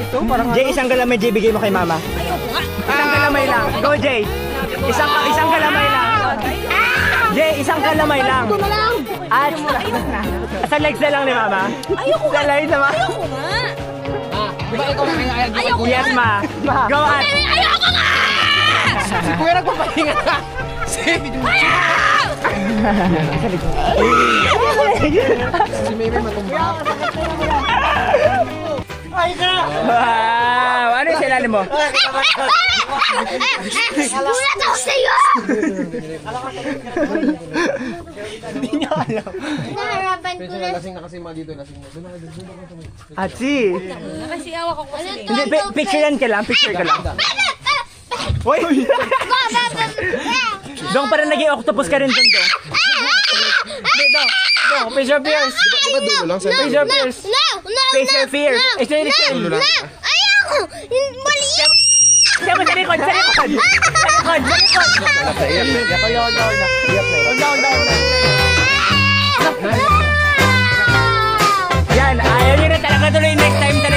dito. Parang Jay, isang galamay, Jay, bigay mo kay mama. Isang galamay lang. Go, Jay. Isang galamay lang. Jay, isang galamay lang. At sa legs na lang ni mama. Ayoko Sa legs na mama. Ayoko nga. Di ba ikaw nakingayag mo? Ayoko Yes, ma. Go, at. Ayoko nga! Si Kuya nagpapahinga na. Si Mimi matumba. Wow! Ano yung silalim mo? Gulat ako sa'yo! Hindi niya alam. Naharapan ko na. Lasing na kasi mga dito. Lasing na. Doon na. Atsi. Kasi awak ako kasi. Hindi, picturean ka lang. Picture ka lang. Uy! Dong, parang naging octopus ka rin dun, Dong. Hindi, Dong. Dong, face your fears. Di ba dulo lang? Face your fears. Face your fears. Explain. Ayoko! Mali yun! Sa likod. Sa likod. Yan, ayaw nyo na talaga tuloy next time talaga.